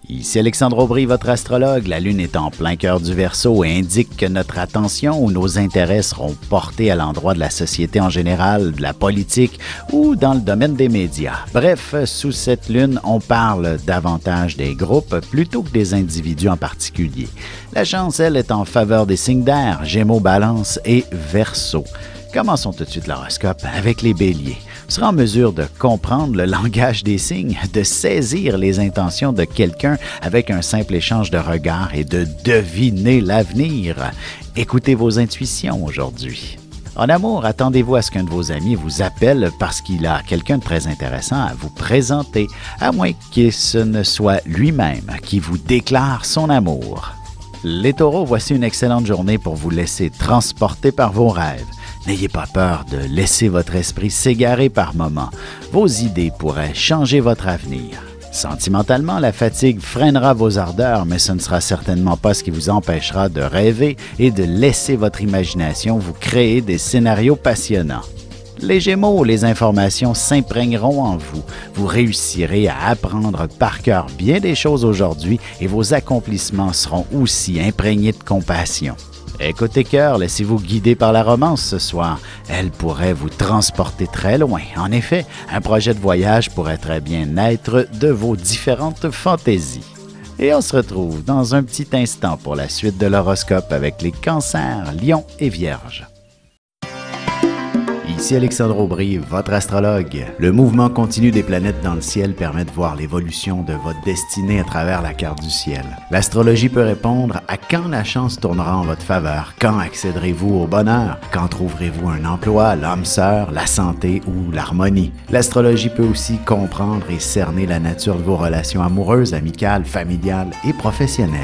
Ici Alexandre Aubry, votre astrologue. La Lune est en plein cœur du Verseau et indique que notre attention ou nos intérêts seront portés à l'endroit de la société en général, de la politique ou dans le domaine des médias. Bref, sous cette Lune, on parle davantage des groupes plutôt que des individus en particulier. La chance, elle, est en faveur des signes d'air, Gémeaux, Balance et Verseau. Commençons tout de suite l'horoscope avec les Béliers. Vous serez en mesure de comprendre le langage des signes, de saisir les intentions de quelqu'un avec un simple échange de regards et de deviner l'avenir. Écoutez vos intuitions aujourd'hui. En amour, attendez-vous à ce qu'un de vos amis vous appelle parce qu'il a quelqu'un de très intéressant à vous présenter, à moins que ce ne soit lui-même qui vous déclare son amour. Les Taureaux, voici une excellente journée pour vous laisser transporter par vos rêves. N'ayez pas peur de laisser votre esprit s'égarer par moments. Vos idées pourraient changer votre avenir. Sentimentalement, la fatigue freinera vos ardeurs, mais ce ne sera certainement pas ce qui vous empêchera de rêver et de laisser votre imagination vous créer des scénarios passionnants. Les Gémeaux, les informations s'imprégneront en vous. Vous réussirez à apprendre par cœur bien des choses aujourd'hui et vos accomplissements seront aussi imprégnés de compassion. Et côté cœur, laissez-vous guider par la romance ce soir. Elle pourrait vous transporter très loin. En effet, un projet de voyage pourrait très bien naître de vos différentes fantaisies. Et on se retrouve dans un petit instant pour la suite de l'horoscope avec les Cancers, Lions et Vierges. Ici Alexandre Aubry, votre astrologue. Le mouvement continu des planètes dans le ciel permet de voir l'évolution de votre destinée à travers la carte du ciel. L'astrologie peut répondre à quand la chance tournera en votre faveur, quand accéderez-vous au bonheur, quand trouverez-vous un emploi, l'âme sœur, la santé ou l'harmonie. L'astrologie peut aussi comprendre et cerner la nature de vos relations amoureuses, amicales, familiales et professionnelles.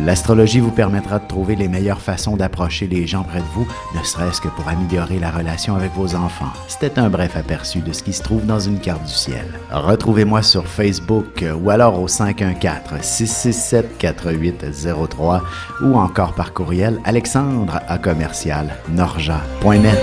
L'astrologie vous permettra de trouver les meilleures façons d'approcher les gens près de vous, ne serait-ce que pour améliorer la relation avec vos enfants. C'était un bref aperçu de ce qui se trouve dans une carte du ciel. Retrouvez-moi sur Facebook ou alors au 514-667-4803 ou encore par courriel alexandre@norja.net.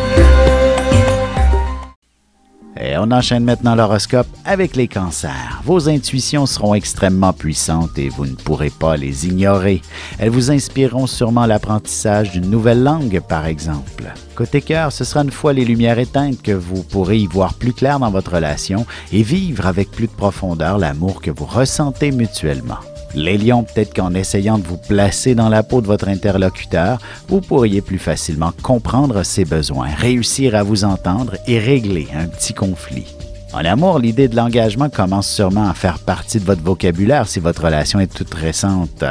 Et on enchaîne maintenant l'horoscope avec les Cancers. Vos intuitions seront extrêmement puissantes et vous ne pourrez pas les ignorer. Elles vous inspireront sûrement l'apprentissage d'une nouvelle langue, par exemple. Côté cœur, ce sera une fois les lumières éteintes que vous pourrez y voir plus clair dans votre relation et vivre avec plus de profondeur l'amour que vous ressentez mutuellement. Les Lions, peut-être qu'en essayant de vous placer dans la peau de votre interlocuteur, vous pourriez plus facilement comprendre ses besoins, réussir à vous entendre et régler un petit conflit. En amour, l'idée de l'engagement commence sûrement à faire partie de votre vocabulaire si votre relation est toute récente.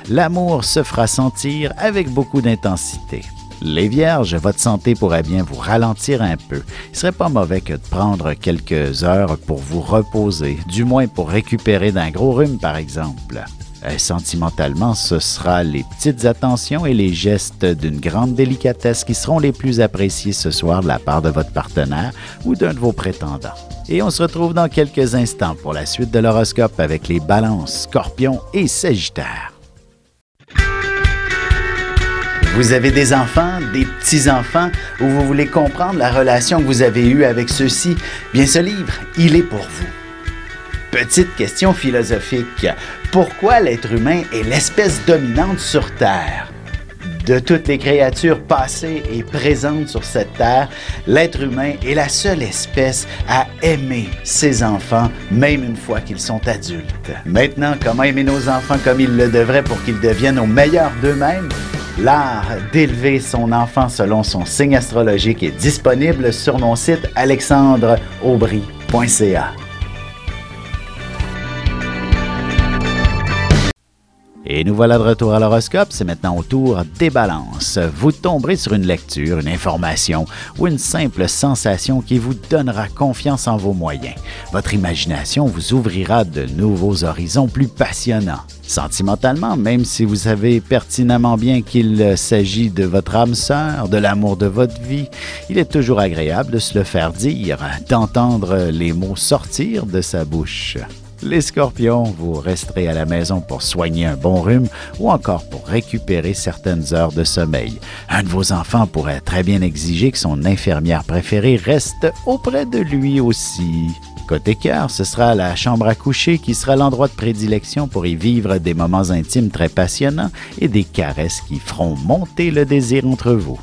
L'amour se fera sentir avec beaucoup d'intensité. Les Vierges, votre santé pourrait bien vous ralentir un peu. Il ne serait pas mauvais que de prendre quelques heures pour vous reposer, du moins pour récupérer d'un gros rhume par exemple. Sentimentalement, ce sera les petites attentions et les gestes d'une grande délicatesse qui seront les plus appréciés ce soir de la part de votre partenaire ou d'un de vos prétendants. Et on se retrouve dans quelques instants pour la suite de l'horoscope avec les Balances, Scorpions et Sagittaires. Vous avez des enfants, des petits-enfants, ou vous voulez comprendre la relation que vous avez eue avec ceux-ci? Bien, ce livre, il est pour vous. Petite question philosophique. Pourquoi l'être humain est l'espèce dominante sur Terre? De toutes les créatures passées et présentes sur cette Terre, l'être humain est la seule espèce à aimer ses enfants, même une fois qu'ils sont adultes. Maintenant, comment aimer nos enfants comme ils le devraient pour qu'ils deviennent au meilleur d'eux-mêmes? L'art d'élever son enfant selon son signe astrologique est disponible sur mon site alexandreaubry.ca. Et nous voilà de retour à l'horoscope, c'est maintenant au tour des Balances. Vous tomberez sur une lecture, une information ou une simple sensation qui vous donnera confiance en vos moyens. Votre imagination vous ouvrira de nouveaux horizons plus passionnants. Sentimentalement, même si vous savez pertinemment bien qu'il s'agit de votre âme sœur, de l'amour de votre vie, il est toujours agréable de se le faire dire, d'entendre les mots sortir de sa bouche. Les Scorpions, vous resterez à la maison pour soigner un bon rhume ou encore pour récupérer certaines heures de sommeil. Un de vos enfants pourrait très bien exiger que son infirmière préférée reste auprès de lui aussi. Côté cœur, ce sera la chambre à coucher qui sera l'endroit de prédilection pour y vivre des moments intimes très passionnants et des caresses qui feront monter le désir entre vous.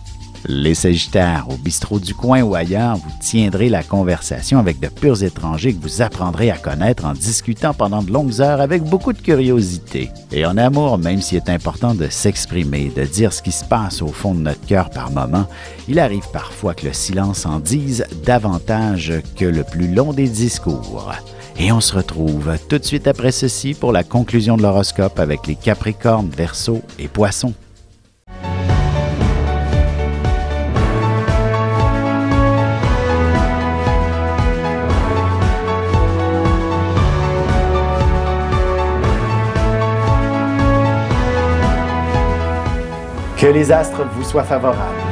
Les Sagittaires, au bistrot du coin ou ailleurs, vous tiendrez la conversation avec de purs étrangers que vous apprendrez à connaître en discutant pendant de longues heures avec beaucoup de curiosité. Et en amour, même s'il est important de s'exprimer, de dire ce qui se passe au fond de notre cœur par moment, il arrive parfois que le silence en dise davantage que le plus long des discours. Et on se retrouve tout de suite après ceci pour la conclusion de l'horoscope avec les Capricornes, Verseaux et Poissons. Que les astres vous soient favorables.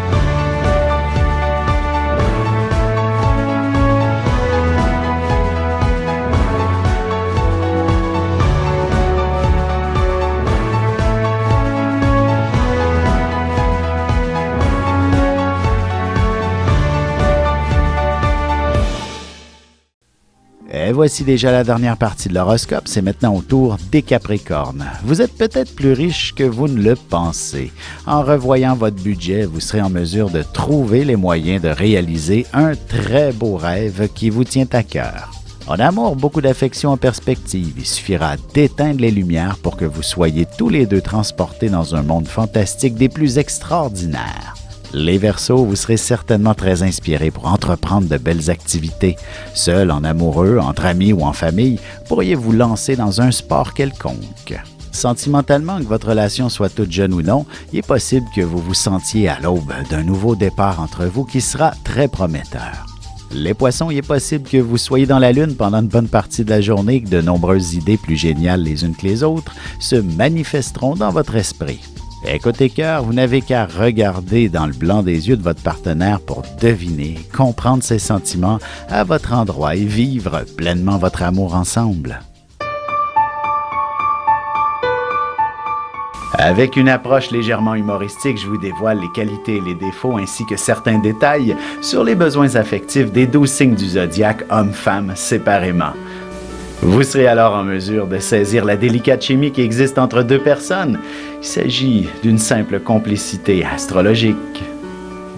Et voici déjà la dernière partie de l'horoscope, c'est maintenant au tour des Capricornes. Vous êtes peut-être plus riche que vous ne le pensez. En revoyant votre budget, vous serez en mesure de trouver les moyens de réaliser un très beau rêve qui vous tient à cœur. En amour, beaucoup d'affection en perspective. Il suffira d'éteindre les lumières pour que vous soyez tous les deux transportés dans un monde fantastique des plus extraordinaires. Les Verseaux, vous serez certainement très inspirés pour entreprendre de belles activités. Seul, en amoureux, entre amis ou en famille, pourriez vous lancer dans un sport quelconque. Sentimentalement, que votre relation soit toute jeune ou non, il est possible que vous vous sentiez à l'aube d'un nouveau départ entre vous qui sera très prometteur. Les Poissons, il est possible que vous soyez dans la lune pendant une bonne partie de la journée et que de nombreuses idées plus géniales les unes que les autres se manifesteront dans votre esprit. Et côté cœur, vous n'avez qu'à regarder dans le blanc des yeux de votre partenaire pour deviner, comprendre ses sentiments à votre endroit et vivre pleinement votre amour ensemble. Avec une approche légèrement humoristique, je vous dévoile les qualités et les défauts ainsi que certains détails sur les besoins affectifs des 12 signes du zodiaque, hommes-femmes séparément. Vous serez alors en mesure de saisir la délicate chimie qui existe entre deux personnes. Il s'agit d'une simple complicité astrologique.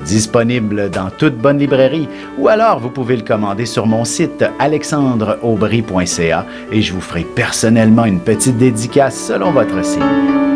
Disponible dans toute bonne librairie ou alors vous pouvez le commander sur mon site alexandreaubry.ca et je vous ferai personnellement une petite dédicace selon votre signe.